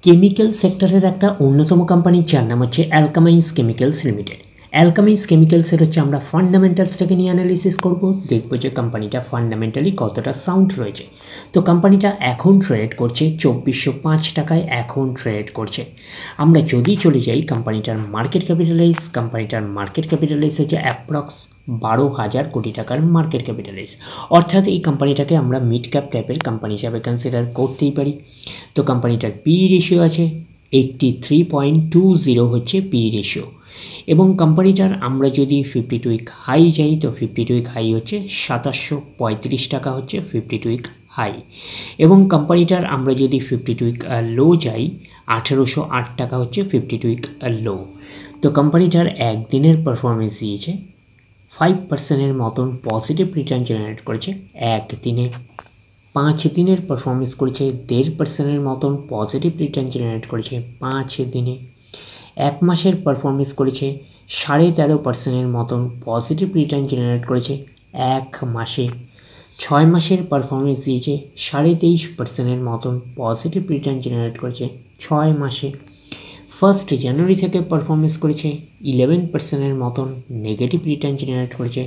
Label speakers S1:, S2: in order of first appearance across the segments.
S1: Chemical সেক্টরের একটা অন্যতম কোম্পানি যার নাম হচ্ছে অ্যালকামাইন্স কেমিক্যালস লিমিটেড। অ্যালকামাইন্স কেমিক্যালসের হচ্ছে আমরা ফান্ডামেন্টালসটাকে নিয়ে অ্যানালিসিস করব, দেখব যে কোম্পানিটা ফান্ডামেন্টালি কতটা সাউন্ড রয়েছে। তো কোম্পানিটা এখন ট্রেড করছে 2405 টাকায় এখন ট্রেড করছে। আমরা যদি চলে যাই কোম্পানিটার মার্কেট ক্যাপিটালাইজ হচ্ছে অ্যাপ্রক্স 12,000 কোটি টাকার মার্কেট ক্যাপিটালাইজ, অর্থাৎ এই কোম্পানিটাকে আমরা মিড ক্যাপ টাইপের কোম্পানি হিসাবে কনসিডার করতেই পারি। তো কোম্পানিটার পি রেশিও আছে 83.20 হচ্ছে পি রেশিও, এবং কোম্পানিটার আমরা যদি 52 উইক হাই যাই তো 52 উইক হাই হচ্ছে 2735 টাকা হচ্ছে 52 উইক হাই, এবং কোম্পানিটার আমরা যদি 52 উইক লো যাই 1808 টাকা হচ্ছে 52 উইক লো। তো কোম্পানিটার একদিনের পারফরমেন্স দিয়েছে 5%-এর মতন পজিটিভ রিটার্ন জেনারেট করেছে একদিনে। 5 দিনের পারফরমেন্স করেছে 1.5%-এর মতন পজিটিভ রিটার্ন জেনারেট করেছে 5 দিনে। 1 মাসের পারফরমেন্স করেছে 13.5%-এর মতন পজিটিভ রিটার্ন জেনারেট করেছে 1 মাসে। 6 মাসের পারফরমেন্স দিয়েছে 23.5%-এর মতন পজিটিভ রিটার্ন জেনারেট করেছে 6 মাসে। 1 জানুয়ারি থেকে পারফরমেন্স করেছে 11%-এর মতন নেগেটিভ রিটার্ন জেনারেট করেছে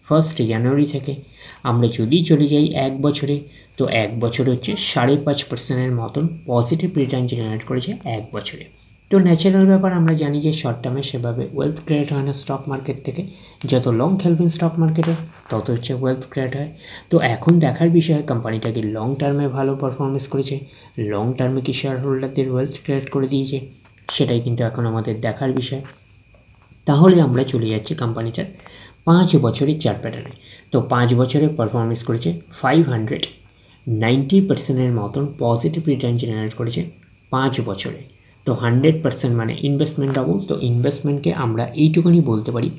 S1: 1 জানুয়ারি থেকে। আমরা যদি চলে যাই 1 বছরে, তো 1 বছরে হচ্ছে 5.5%-এর মতন পজিটিভ রিটার্ন জেনারেট করেছে 1 বছরে। তো ন্যাচারাল ব্যাপার, আমরা জানি যে শর্ট টার্মে সেভাবে ওয়েলথ ক্রিয়েট হয় না স্টক মার্কেট থেকে, যত লং খেলবেন স্টক মার্কেটে তত হচ্ছে ওয়েলথ ক্রিয়েট হয়। তো এখন দেখার বিষয় কোম্পানিটা কি লং টার্মে ভালো পারফরমেন্স করেছে, লং টার্মে কি শেয়ার হোল্ডারদের ওয়েলথ ক্রিয়েট করে দিয়েছে, সেটাই কিন্তু এখন আমাদের দেখার বিষয়। তাহলে আমরা চলে যাচ্ছি কোম্পানিটার 5 বছরের চার্ট প্যাটার্নে। তো 5 বছরে পারফরমেন্স করেছে 590%-এর মতন পজিটিভ রিটার্ন জেনারেট করেছে 5 বছরে। তো 100% মানে ইনভেস্টমেন্ট ডাবল। তো ইনভেস্টমেন্টকে আমরা এইটুকুনি বলতে পারি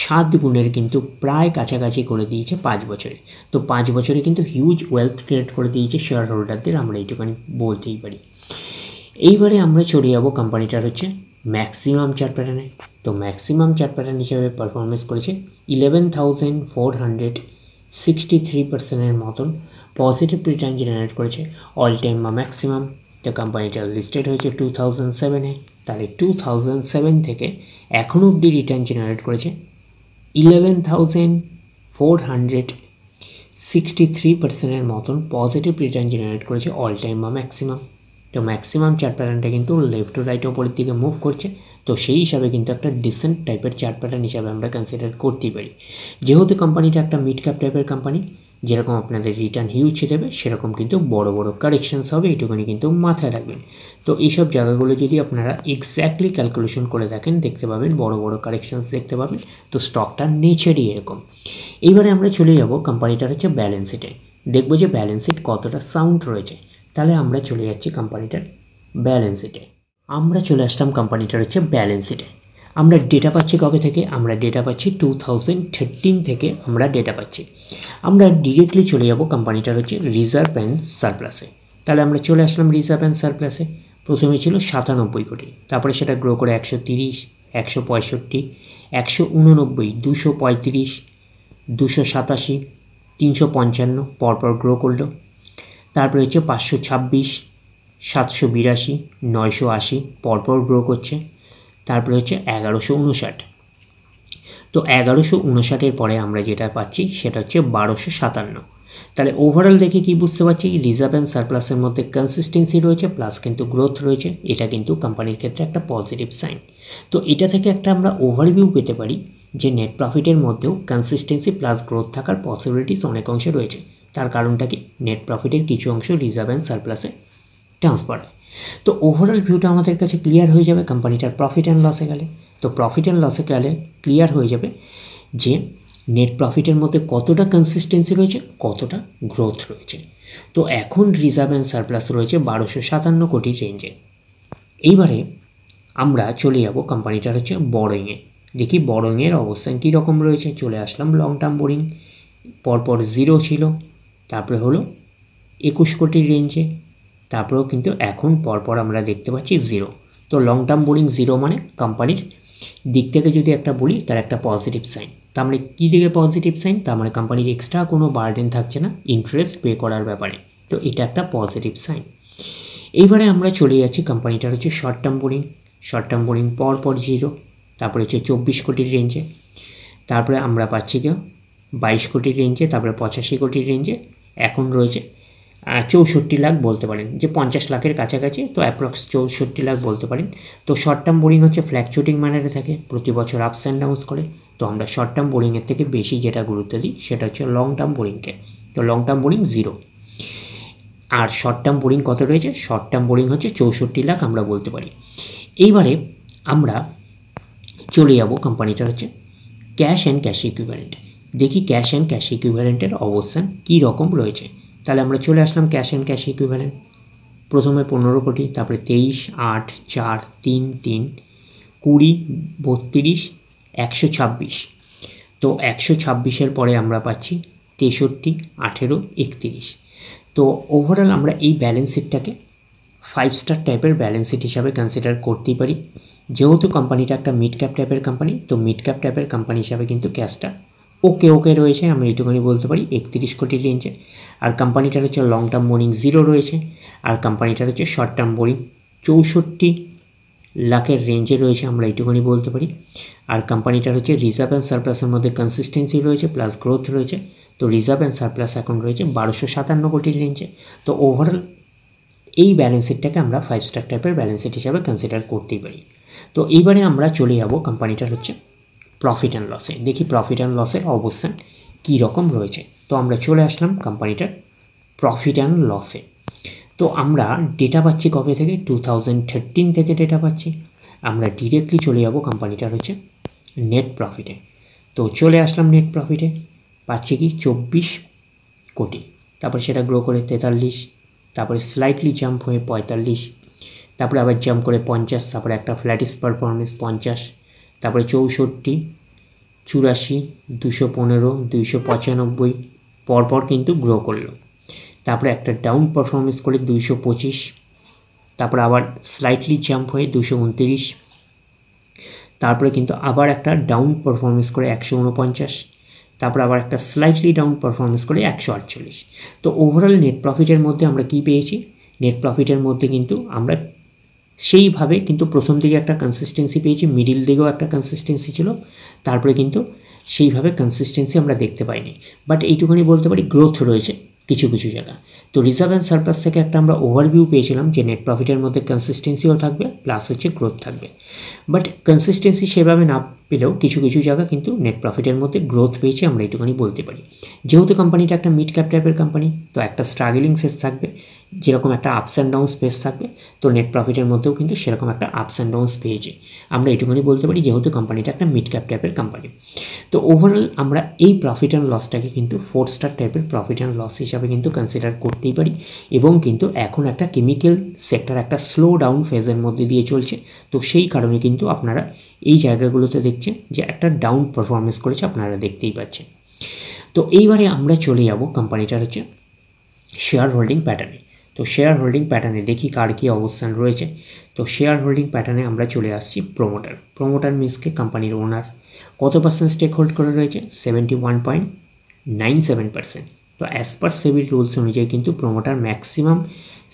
S1: 7 গুণের কিন্তু প্রায় কাছাকাছি করে দিয়েছে 5 বছরে। তো 5 বছরে কিন্তু হিউজ ওয়েলথ ক্রিয়েট করে দিয়েছে শেয়ার হোল্ডারদের, আমরা এইটুকুনি বলতেই পারি। এইবারে আমরা চলে যাবো কোম্পানিটার হচ্ছে ম্যাক্সিমাম চার্ট প্যাটার্নে। তো ম্যাক্সিমাম চার্ট প্যাটার্ন হিসাবে পারফরমেন্স করেছে 11,463%-এর মতন পজিটিভ রিটার্ন জেনারেট করেছে অল টাইম বা ম্যাক্সিমাম। তো কোম্পানিটা লিস্টেড হয়েছে 2007-এ, তাহলে 2007 থেকে এখনও অবধি রিটার্ন জেনারেট করেছে 11,463%-এর মতন পজিটিভ রিটার্ন জেনারেট করেছে অল টাইম বা ম্যাক্সিমাম। তো ম্যাক্সিমাম চার্ট প্যাটার্নটা কিন্তু লেফট টু রাইট ওপরের দিকে মুভ করছে, তো সেই হিসাবে কিন্তু একটা ডিসেন্ট টাইপের চার্ট প্যাটার্ন হিসাবে আমরা কনসিডার করতেই পারি। যেহেতু কোম্পানিটা একটা মিড ক্যাপ টাইপের কোম্পানি, যেরকম আপনাদের রিটার্ন হিউজ দেবে সেরকম কিন্তু বড় বড় কারেকশানস হবে, এটুকুনি কিন্তু মাথায় রাখবেন। তো এইসব জায়গাগুলো যদি আপনারা এক্স্যাক্টলি ক্যালকুলেশন করে দেখেন দেখতে পাবেন বড় বড় কারেকশানস দেখতে পাবেন। তো স্টকটার নেচারই এরকম। এইবারে আমরা চলে যাব কোম্পানিটার হচ্ছে ব্যালেন্স শিটে, দেখবো যে ব্যালেন্স শিট কতটা সাউন্ড রয়েছে। তাহলে আমরা চলে যাচ্ছি কোম্পানিটার ব্যালেন্স শিটে। আমরা চলে আসলাম কোম্পানিটার হচ্ছে ব্যালেন্স শিটে। আমরা ডেটা পাচ্ছি কবে থেকে? আমরা ডেটা পাচ্ছি 2013 থেকে আমরা ডেটা পাচ্ছি। আমরা ডিরেক্টলি চলে যাব কোম্পানিটার হচ্ছে রিজার্ভ অ্যান্ড সারপ্লাসে। তাহলে আমরা চলে আসলাম রিজার্ভ অ্যান্ড সারপ্লাসে। প্রথমে ছিল 97 কোটি, তারপরে সেটা গ্রো করে 130, 165, 189, 235, 287, 355 পরপর গ্রো করলো। তারপরে হচ্ছে 526, 782, 980 পরপর গ্রো করছে। তারপরে হচ্ছে 1159। তো 1159-এর পরে আমরা যেটা পাচ্ছি সেটা হচ্ছে 1257। তাহলে ওভারঅল দেখে কি বুঝতে পারছি, রিজার্ভ অ্যান্ড সারপ্লাসের মধ্যে কনসিস্টেন্সি রয়েছে প্লাস কিন্তু গ্রোথ রয়েছে, এটা কিন্তু কোম্পানির ক্ষেত্রে একটা পজিটিভ সাইন। তো এটা থেকে একটা আমরা ওভারভিউ পেতে পারি যে নেট প্রফিটের মধ্যেও কনসিস্টেন্সি প্লাস গ্রোথ থাকার পসিবিলিটিস অনেক অংশে রয়েছে। তার কারণটা কি, নেট প্রফিটের কিছু অংশ রিজার্ভ অ্যান্ড সারপ্লাসে ট্রান্সফার হয়। তো ওভারঅল ভিউটা আমাদের কাছে ক্লিয়ার হয়ে যাবে কোম্পানিটার প্রফিট অ্যান্ড লসে গেলে। তো প্রফিট অ্যান্ড লসে গেলে ক্লিয়ার হয়ে যাবে যে নেট প্রফিটের মধ্যে কতটা কনসিস্টেন্সি রয়েছে, কতটা গ্রোথ রয়েছে। তো এখন রিজার্ভ অ্যান্ড সারপ্লাস রয়েছে 1257 কোটির রেঞ্জে। এইবারে আমরা চলে যাব কোম্পানিটার হচ্ছে বড়োইংয়ে। দেখি বড়োইংয়ের অবস্থান কী রকম রয়েছে। চলে আসলাম লং টার্ম বোরিং, পরপর 0 ছিল, তারপরে হলো 21 কোটির রেঞ্জে, তারপরেও কিন্তু এখন পরপর আমরা দেখতে পাচ্ছি 0। তো লং টার্ম বোরিং 0 মানে কোম্পানির দিক থেকে যদি একটা বলি তার একটা পজিটিভ সাইন। তার মানে কী দিকে পজিটিভ সাইন? তার মানে কোম্পানির এক্সট্রা কোনো বার্ডেন থাকছে না ইন্টারেস্ট পে করার ব্যাপারে। তো এটা একটা পজিটিভ সাইন। এইবারে আমরা চলে যাচ্ছি কোম্পানিটার হচ্ছে short term boring. Short term boring পর 0, তারপরে হচ্ছে 24 কোটির রেঞ্জে, তারপরে আমরা পাচ্ছি কেউ 22 কোটির রেঞ্জে, তারপরে 85 কোটির রেঞ্জে, এখন রয়েছে 64 লাখ বলতে পারেন, যে 50 লাখের কাছাকাছি, তো অ্যাপ্রক্স 64 লাখ বলতে পারেন। তো শর্ট টার্ম বোরিং হচ্ছে ফ্ল্যাকচুয়েটিং ম্যানারে থাকে, প্রতি বছর আপস অ্যান্ড ডাউনস করে। তো আমরা শর্ট টার্ম বোরিংয়ের থেকে বেশি যেটা গুরুত্ব দিই সেটা হচ্ছে লং টার্ম বোরিংকে। তো লং টার্ম বোরিং 0, আর শর্ট টার্ম বোরিং কত রয়েছে? শর্ট টার্ম বোরিং হচ্ছে 64 লাখ আমরা বলতে পারি। এইবারে আমরা চলে যাব কোম্পানিটা হচ্ছে ক্যাশ অ্যান্ড ক্যাশ ইকুইভ্যালেন্ট। দেখি ক্যাশ অ্যান্ড ক্যাশ ইকুইভ্যালেন্টের অবস্থান কী রকম রয়েছে। তাহলে আমরা চলে আসলাম ক্যাশ অ্যান্ড ক্যাশ ইকুইভ্যালেন্ট। প্রথমে 15 কোটি, তারপরে 23, 8, 4, 3, 3, 20, 32, 126। তো 126-এর পরে আমরা পাচ্ছি 63, 18, 31। তো ওভারঅল আমরা এই ব্যালেন্স শিটটাকে 5 স্টার টাইপের ব্যালেন্স শিট হিসাবে কনসিডার করতেই পারি। যেহেতু কোম্পানিটা একটা মিড ক্যাপ টাইপের কোম্পানি, তো মিড ক্যাপ টাইপের কোম্পানি হিসাবে কিন্তু ক্যাশটা ওকে রয়েছে, আমরা এইটুকুনি বলতে পারি 31 কোটির রেঞ্জে। আর কোম্পানিটার হচ্ছে লং টার্ম বোরিং 0 রয়েছে, আর কোম্পানিটার হচ্ছে শর্ট টার্ম বোরিং 64 লাখের রেঞ্জে রয়েছে, আমরা এইটুকুনি বলতে পারি। আর কোম্পানিটার হচ্ছে রিজার্ভ অ্যান্ড সারপ্লাসের মধ্যে কনসিস্টেন্সি রয়েছে, প্লাস গ্রোথ রয়েছে। তো রিজার্ভ অ্যান্ড সারপ্লাস এখন রয়েছে 1257 কোটির রেঞ্জে। তো ওভারঅল এই ব্যালেন্স শিটটাকে আমরা 5 স্টার টাইপের ব্যালেন্স শিট হিসাবে কনসিডার করতেই পারি। তো এইবারে আমরা চলে যাব কোম্পানিটার হচ্ছে প্রফিট অ্যান্ড লসে। দেখি প্রফিট অ্যান্ড লসের অবস্থান কী রকম রয়েছে। তো আমরা চলে আসলাম কোম্পানিটার প্রফিট অ্যান্ড লসে। তো আমরা ডেটা পাচ্ছি কবে থেকে? 2013 থেকে ডেটা পাচ্ছি। আমরা ডিরেক্টলি চলে যাব কোম্পানিটার হচ্ছে নেট প্রফিটে। তো চলে আসলাম নেট প্রফিটে, পাচ্ছি কি 24 কোটি, তারপরে সেটা গ্রো করে 43, তারপরে স্লাইটলি জাম্প হয়ে 45, তারপরে আবার জাম্প করে 50, তারপরে একটা ফ্ল্যাটিস পারফরমেন্স 50, তারপরে 64, 84, 215, 295 পরপর কিন্তু গ্রো করলো। তারপরে একটা ডাউন পারফরমেন্স করে 225, তারপরে আবার স্লাইটলি জাম্প হয়ে 229, তারপরে কিন্তু আবার একটা ডাউন পারফরমেন্স করে 149, তারপর আবার একটা স্লাইটলি ডাউন পারফরমেন্স করে 148। তো ওভারঅল নেট প্রফিটের মধ্যে আমরা কি পেয়েছি? নেট প্রফিটের মধ্যে কিন্তু আমরা সেইভাবে কিন্তু প্রথম দিকে একটা কনসিস্টেন্সি পেয়েছি, মিডিল দিকেও একটা কনসিস্টেন্সি ছিল, তারপরে কিন্তু সেইভাবে কনসিস্টেন্সি আমরা দেখতে পাইনি। বাট এইটুকুনি বলতে পারি গ্রোথ রয়েছে কিছু কিছু জায়গা। তো রিজার্ভ অ্যান্ড সারপ্লাস থেকে একটা আমরা ওভারভিউ পেয়েছিলাম যে নেট প্রফিটের মধ্যে কনসিস্টেন্সিও থাকবে, প্লাস হচ্ছে গ্রোথ থাকবে। বাট কনসিস্টেন্সি সেভাবে না পেলেও কিছু কিছু জায়গা কিন্তু নেট প্রফিটের মধ্যে গ্রোথ পেয়েছে, আমরা এইটুকুনি বলতে পারি। যেহেতু কোম্পানিটা একটা মিড ক্যাপ টাইপের কোম্পানি, তো একটা স্ট্রাগলিং ফেজ থাকবে, যেরকম একটা আপস অ্যান্ড ডাউন্স ফেজ থাকবে, তো নেট প্রফিটের মধ্যেও কিন্তু সেরকম একটা আপস অ্যান্ড ডাউন্স পেয়েছে, আমরা এইটুকুনি বলতে পারি, যেহেতু কোম্পানিটা একটা মিড ক্যাপ টাইপের কোম্পানি। তো ওভারঅল আমরা এই প্রফিট অ্যান্ড লসটাকে কিন্তু 4 স্টার টাইপের প্রফিট অ্যান্ড লস হিসাবে কিন্তু কনসিডার করতেই পারি। এবং কিন্তু এখন একটা কেমিক্যাল সেক্টর একটা স্লো ডাউন ফেজের মধ্যে দিয়ে চলছে, তো সেই কারণে কিন্তু আপনারা এই জায়গাগুলোতে দেখছেন যে একটা ডাউন পারফরমেন্স করেছে, আপনারা দেখতেই পাচ্ছেন। তো এইবারে আমরা চলে যাব কোম্পানিটার হচ্ছে শেয়ার হোল্ডিং প্যাটার্নে। তো শেয়ার হোল্ডিং প্যাটার্নে দেখি কার কী অবস্থান রয়েছে। তো শেয়ার হোল্ডিং প্যাটার্নে আমরা চলে আসছি প্রমোটার মিন্সকে কোম্পানির ওনার কত পার্সেন্ট স্টেক হোল্ড করে রয়েছে? 71.97%। তো অ্যাজ পার সেবির রুলস অনুযায়ী কিন্তু প্রমোটার ম্যাক্সিমাম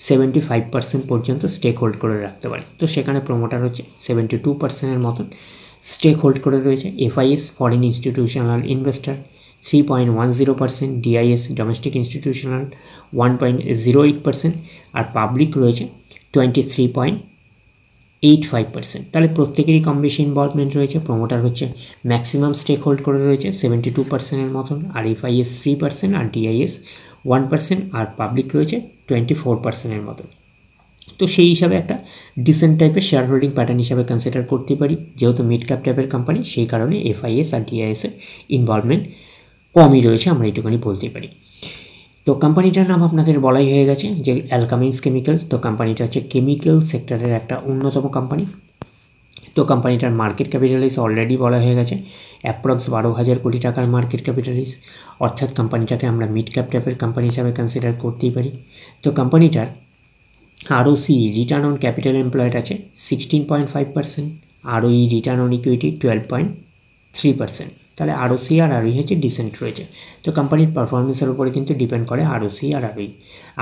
S1: 75% পর্যন্ত স্টেক হোল্ড করে রাখতে পারে। তো সেখানে প্রমোটার হচ্ছে 72%-এর মতন স্টেক হোল্ড করে রয়েছে। FIS foreign institutional investor 3.10%, DIS domestic institutional 1.08%, আর পাবলিক রয়েছে 23.85%। তাহলে প্রত্যেকেরই কম বেশি ইনভলভমেন্ট রয়েছে। প্রমোটার হচ্ছে ম্যাক্সিমাম স্টেক হোল্ড করে রয়েছে 72%-এর মতন, আর এফআইএস 3%, আর ডিআইএস 1%, আর পাবলিক রয়েছে 24%-এর মতন। তো সেই হিসাবে একটা ডিসেন্ট টাইপের শেয়ার হোল্ডিং প্যাটার্ন হিসাবে কনসিডার করতে পারি। যেহেতু মিড ক্যাপ টাইপের কোম্পানি, সেই কারণে এফআইএস আর ডিআইএসের ইনভলভমেন্ট কমই রয়েছে, আমরা এইটুকুনি বলতেই পারি। তো কোম্পানিটার নাম আপনাদের বলাই হয়ে গেছে যে অ্যালকামিন্স কেমিক্যাল। তো কোম্পানিটা হচ্ছে কেমিক্যাল সেক্টরের একটা অন্যতম কোম্পানি। তো কোম্পানিটার মার্কেট ক্যাপিটালাইজ অলরেডি বলা হয়ে গেছে, অ্যাপ্রক্স 12,000 কোটি টাকার মার্কেট ক্যাপিটালাইজ, অর্থাৎ কোম্পানিটাকে আমরা মিড ক্যাপ টাইপের কোম্পানি হিসাবে কনসিডার করতেই পারি। তো কোম্পানিটার ROCE return on capital employed আছে 16.5%, ROE রিটার্ন অন ইকুইটি 12.3%। তাহলে আরওসি আর আরওই হচ্ছে ডিসেন্ট রয়েছে। তো কোম্পানির পারফরমেন্সের উপরে কিন্তু ডিপেন্ড করে আরওসি আর আরওই।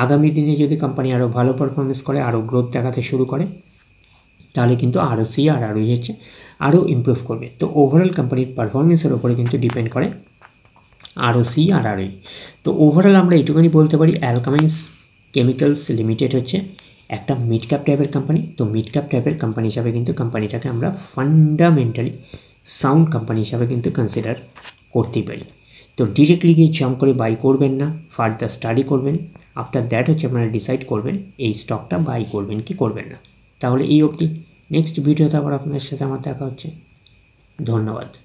S1: আগামী দিনে যদি কোম্পানি আরও ভালো পারফরমেন্স করে, আরও গ্রোথ দেখাতে শুরু করে, তাহলে কিন্তু আরওসি আর আরওই হচ্ছে আরও ইমপ্রুভ করবে। তো ওভারঅল কোম্পানির পারফরমেন্সের উপরে কিন্তু ডিপেন্ড করে আরওসি আর আরওই। তো ওভারঅল আমরা এইটুকুনি বলতে পারি অ্যালকামাইন্স কেমিক্যালস লিমিটেড হচ্ছে একটা মিড ক্যাপ টাইপের কোম্পানি। তো মিড ক্যাপ টাইপের কোম্পানি হিসাবে কিন্তু কোম্পানিটাকে আমরা ফান্ডামেন্টালি সাউন্ড কোম্পানি হিসাবে কিন্তু কনসিডার করতেই পারি। তো ডিরেক্টলি গিয়ে জাম্প করে বাই করবেন না, ফার্দার স্টাডি করবেন। আফটার দ্যাট হচ্ছে আপনারা ডিসাইড করবেন এই স্টকটা বাই করবেন কি করবেন না। তাহলে এই অবধি, নেক্সট ভিডিওতে আবার আপনাদের সাথে আমার দেখা হচ্ছে। ধন্যবাদ।